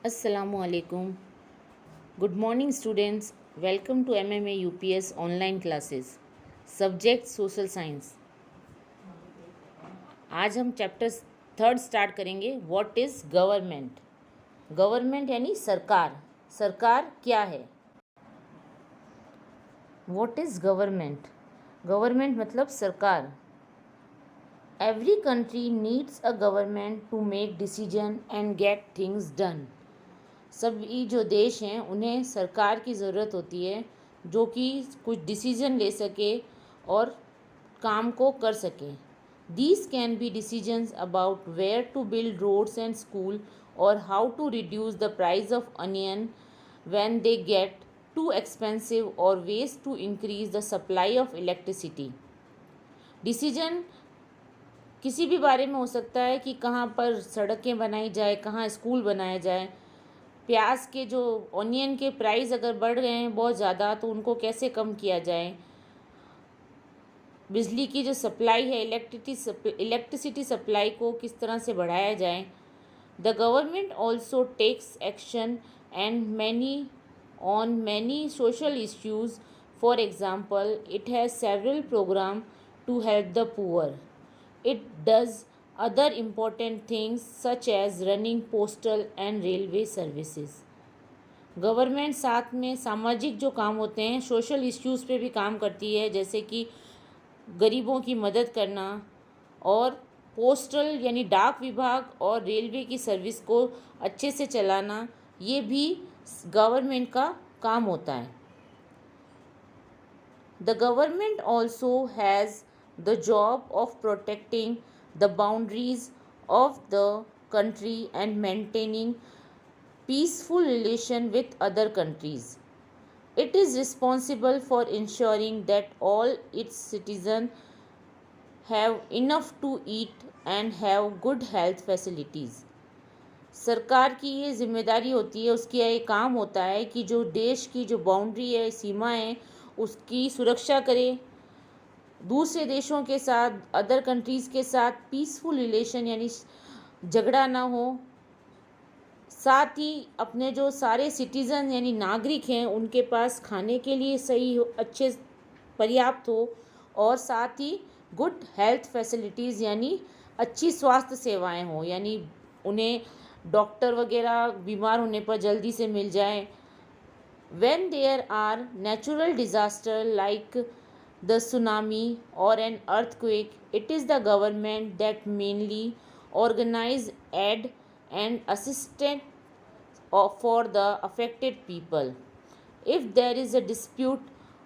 Assalamualaikum. Good morning, students. Welcome to MMA UPS online classes. Subject Social Science. आज हम chapter third start करेंगे. What is government. Government यानी सरकार. सरकार क्या है. What is government. गवर्नमेंट मतलब सरकार. Every country needs a government to make decision and get things done. सभी जो देश हैं उन्हें सरकार की ज़रूरत होती है जो कि कुछ डिसीजन ले सके और काम को कर सके. These can be decisions about where to build roads and school और how to reduce the price of onion when they get too expensive और ways to increase the supply of electricity. Decision किसी भी बारे में हो सकता है कि कहाँ पर सड़कें बनाई जाए, कहाँ स्कूल बनाया जाए. प्याज के जो ऑनियन के प्राइस अगर बढ़ रहे हैं बहुत ज़्यादा तो उनको कैसे कम किया जाए. बिजली की जो सप्लाई है, इलेक्ट्रिसिटी सप्लाई को किस तरह से बढ़ाया जाए. The government also takes action and many social issues. For example, it has several program to help the poor. It does other important things such as running postal and railway services. Government साथ में सामाजिक जो काम होते हैं, social issues पे भी काम करती है, जैसे कि गरीबों की मदद करना और पोस्टल यानी डाक विभाग और रेलवे की सर्विस को अच्छे से चलाना. ये भी गवर्नमेंट का काम होता है. The government also has the job of protecting the boundaries of the country and maintaining peaceful relation with other countries. It is responsible for ensuring that all its citizens have enough to eat and have good health facilities. सरकार की ये जिम्मेदारी होती है, उसकी ये काम होता है कि जो देश की जो बाउंड्री है, सीमा है, उसकी सुरक्षा करे. दूसरे देशों के साथ, अदर कंट्रीज़ के साथ पीसफुल रिलेशन यानी झगड़ा ना हो. साथ ही अपने जो सारे सिटीज़न यानी नागरिक हैं उनके पास खाने के लिए सही हो, अच्छे पर्याप्त हो. और साथ ही गुड हेल्थ फैसिलिटीज़ यानी अच्छी स्वास्थ्य सेवाएं हो, यानी उन्हें डॉक्टर वगैरह बीमार होने पर जल्दी से मिल जाए. When there are natural disasters like the tsunami or an earthquake, it is the government that mainly organize aid and assistance for the affected people. If there is a dispute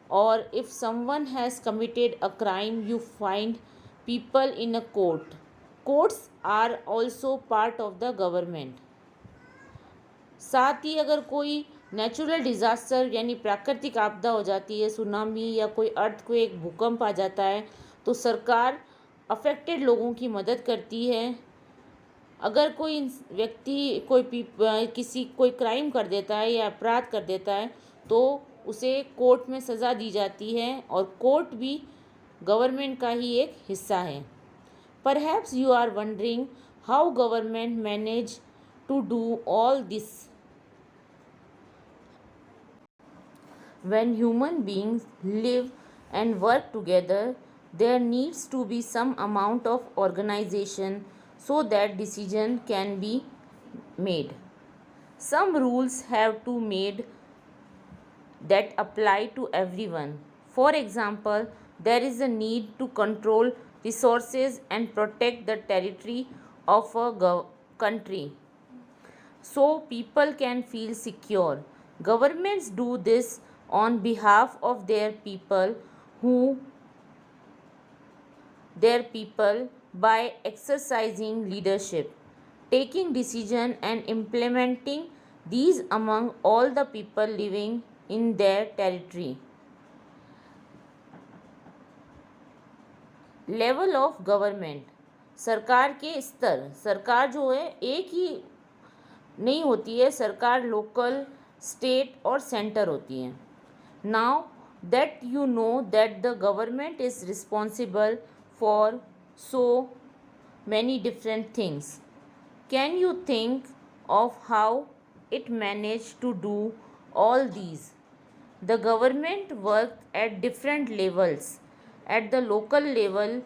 or if someone has committed a crime, you find people in a court. Courts are also part of the government. साथ ही अगर कोई natural disaster यानी प्राकृतिक आपदा हो जाती है, tsunami या कोई अर्थक्वेक, भूकंप आ जाता है, तो सरकार अफेक्टेड लोगों की मदद करती है. अगर कोई व्यक्ति कोई क्राइम कर देता है या अपराध कर देता है तो उसे कोर्ट में सज़ा दी जाती है और कोर्ट भी गवर्नमेंट का ही एक हिस्सा है. Perhaps you are wondering how government manage to do all this. When human beings live and work together, there needs to be some amount of organization so that decision can be made. Some rules have to made that apply to everyone. For example, there is a need to control resources and protect the territory of a country so people can feel secure. Governments do this on behalf of their people by exercising leadership, taking decision and implementing these among all the people living in their territory. Level of government. सरकार के स्तर. सरकार जो है एक ही नहीं होती है, सरकार लोकल, स्टेट और सेंटर होती है. Now that you know that the government is responsible for so many different things, can you think of how it managed to do all these? The government worked at different levels, at the local level,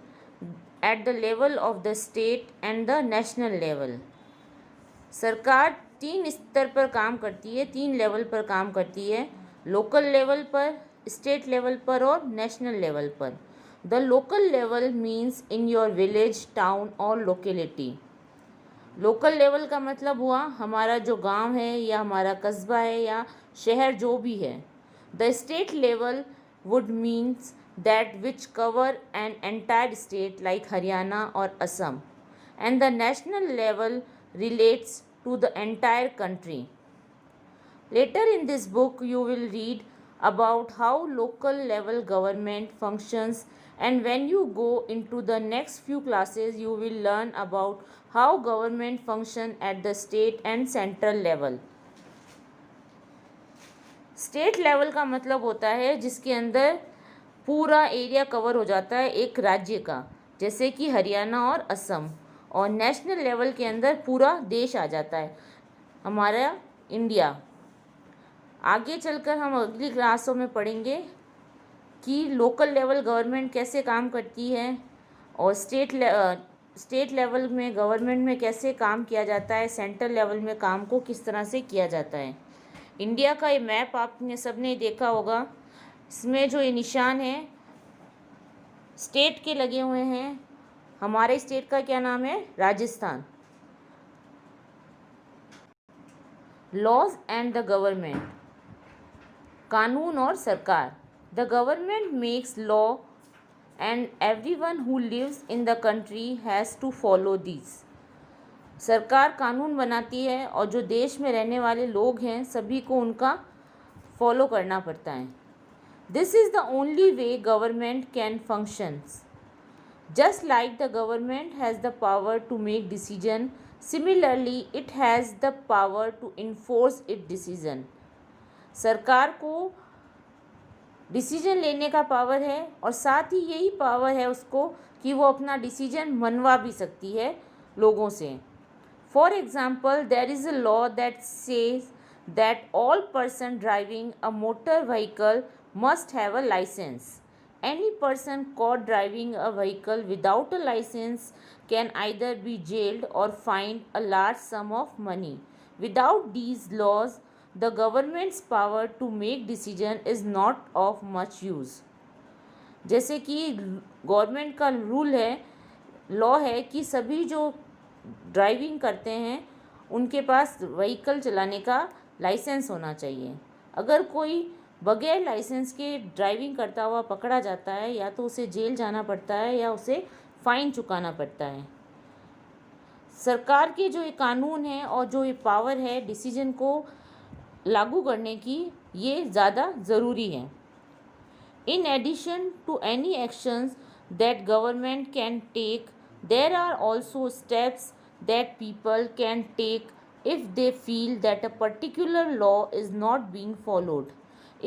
at the level of the state and the national level. सरकार 3 स्तर पर काम करती है, 3 level पर काम करती है, लोकल लेवल पर, स्टेट लेवल पर और नेशनल लेवल पर. The local level means in your village, town और लोकेलिटी. लोकल लेवल का मतलब हुआ हमारा जो गांव है या हमारा कस्बा है या शहर जो भी है. The state level would means that which cover an entire state like Haryana और Assam. And the national level relates to the entire country. Later in this book you will read about how local level government functions, and when you go into the next few classes you will learn about how government function at the state and central level. State level का मतलब होता है जिसके अंदर पूरा area cover हो जाता है एक राज्य का, जैसे कि हरियाणा और असम. और नेशनल लेवल के अंदर पूरा देश आ जाता है, हमारा इंडिया. आगे चलकर हम अगली क्लासों में पढ़ेंगे कि लोकल लेवल गवर्नमेंट कैसे काम करती है और स्टेट लेवल में गवर्नमेंट में कैसे काम किया जाता है, सेंट्रल लेवल में काम को किस तरह से किया जाता है. इंडिया का ये मैप आपने सबने देखा होगा. इसमें जो ये निशान है स्टेट के लगे हुए हैं. हमारे स्टेट का क्या नाम है? Rajasthan. Laws and the government. कानून और सरकार. The government makes law and everyone who lives in the country has to follow this. सरकार कानून बनाती है और जो देश में रहने वाले लोग हैं सभी को उनका फॉलो करना पड़ता है. This is the only way government can functions. Just like the government has the power to make decision, similarly it has the power to enforce its decision. सरकार को डिसीजन लेने का पावर है और साथ ही यही पावर है उसको कि वो अपना डिसीजन मनवा भी सकती है लोगों से. For example there is a law that says that all person driving a motor vehicle must have a licence. Any person caught driving a vehicle without a license can either be jailed or fined a large sum of money. Without these laws, the government's power to make decision is not of much use. जैसे कि government का rule है, law है कि सभी जो driving करते हैं उनके पास व्हीकल चलाने का लाइसेंस होना चाहिए. अगर कोई बगैर लाइसेंस के ड्राइविंग करता हुआ पकड़ा जाता है या तो उसे जेल जाना पड़ता है या उसे फ़ाइन चुकाना पड़ता है. सरकार के जो ये कानून है और जो ये पावर है डिसीजन को लागू करने की, ये ज़्यादा ज़रूरी है. In addition to any actions that government can take, there are also steps that people can take if they feel that a particular law is not being followed.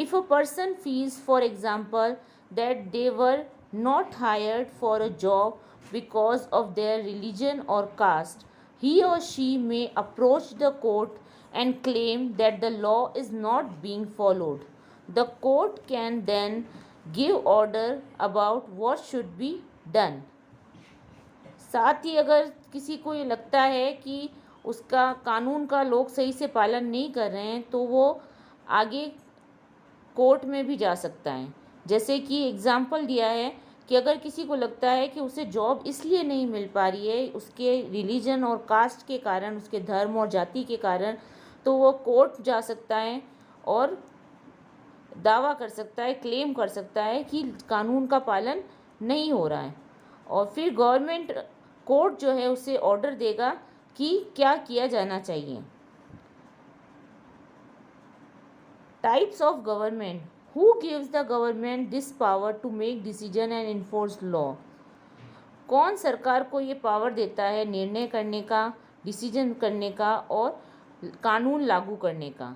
If a person feels, for example, that they were not hired for a job because of their religion or caste, he or she may approach the court and claim that the law is not being followed. The court can then give order about what should be done. साथ ही अगर किसी को ये लगता है कि उसका कानून का लोग सही से पालन नहीं कर रहे हैं तो वो आगे कोर्ट में भी जा सकता है. जैसे कि एग्ज़ाम्पल दिया है कि अगर किसी को लगता है कि उसे जॉब इसलिए नहीं मिल पा रही है उसके रिलीजन और कास्ट के कारण, उसके धर्म और जाति के कारण, तो वो कोर्ट जा सकता है और दावा कर सकता है, क्लेम कर सकता है कि कानून का पालन नहीं हो रहा है. और फिर गवर्नमेंट कोर्ट जो है उसे ऑर्डर देगा कि क्या किया जाना चाहिए. Types of government. Who gives the government this power to make decision and enforce law? कौन सरकार को ये पावर देता है निर्णय करने का, डिसीजन करने का और कानून लागू करने का?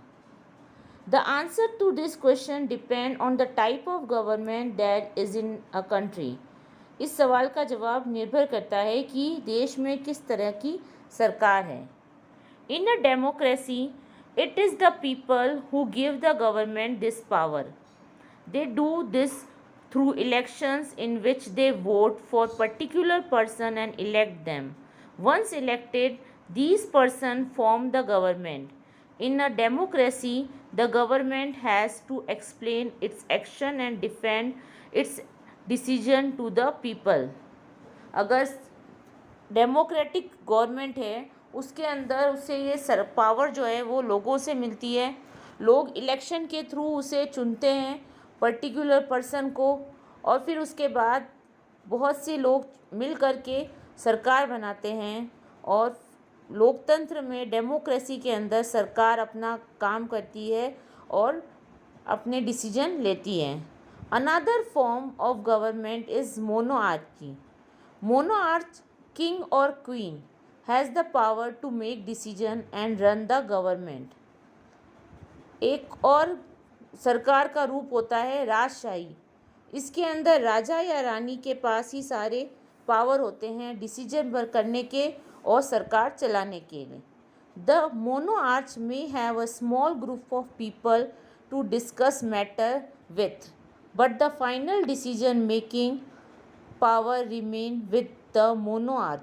The answer to this question depend on the type of government that is in a country. इस सवाल का जवाब निर्भर करता है कि देश में किस तरह की सरकार है. In a democracy, It is the people who give the government this power. They do this through elections in which they vote for particular person and elect them. Once elected, these persons form the government. In a democracy, the government has to explain its action and defend its decision to the people. अगर democratic government है उसके अंदर उसे ये power जो है वो लोगों से मिलती है, लोग इलेक्शन के थ्रू उसे चुनते हैं पर्टिकुलर पर्सन को, और फिर उसके बाद बहुत से लोग मिल कर के सरकार बनाते हैं, और लोकतंत्र में डेमोक्रेसी के अंदर सरकार अपना काम करती है और अपने डिसीजन लेती है. Another form of government is monarchy. Monarch king or queen has the power to make decision and run the government. एक और सरकार का रूप होता है राजशाही. इसके अंदर राजा या रानी के पास ही सारे पावर होते हैं डिसीजन करने के और सरकार चलाने के लिए. The monarch may have a small group of people to discuss matter with, but the final decision making power remain with the monarch.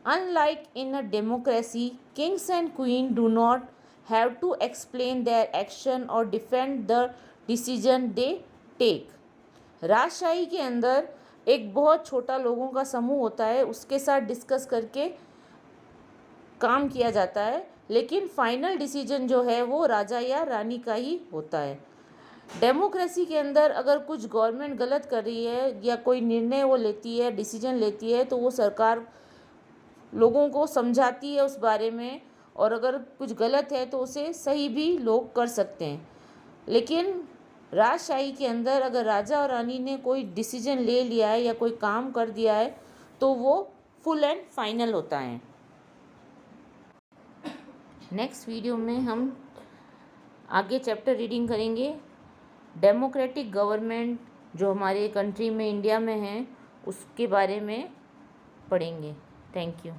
Unlike in a democracy, kings and queens do not have to explain their action or defend the decision they take. राजशाही के अंदर एक बहुत छोटा लोगों का समूह होता है, उसके साथ डिस्कस करके काम किया जाता है, लेकिन फाइनल डिसीजन जो है वो राजा या रानी का ही होता है. डेमोक्रेसी के अंदर अगर कुछ गवर्नमेंट गलत कर रही है या कोई निर्णय वो लेती है, डिसीजन लेती है, तो वो सरकार लोगों को समझाती है उस बारे में, और अगर कुछ गलत है तो उसे सही भी लोग कर सकते हैं. लेकिन राजशाही के अंदर अगर राजा और रानी ने कोई डिसीजन ले लिया है या कोई काम कर दिया है तो वो फुल एंड फाइनल होता है. नेक्स्ट वीडियो में हम आगे चैप्टर रीडिंग करेंगे. डेमोक्रेटिक गवर्नमेंट जो हमारे कंट्री में इंडिया में है उसके बारे में पढ़ेंगे. Thank you.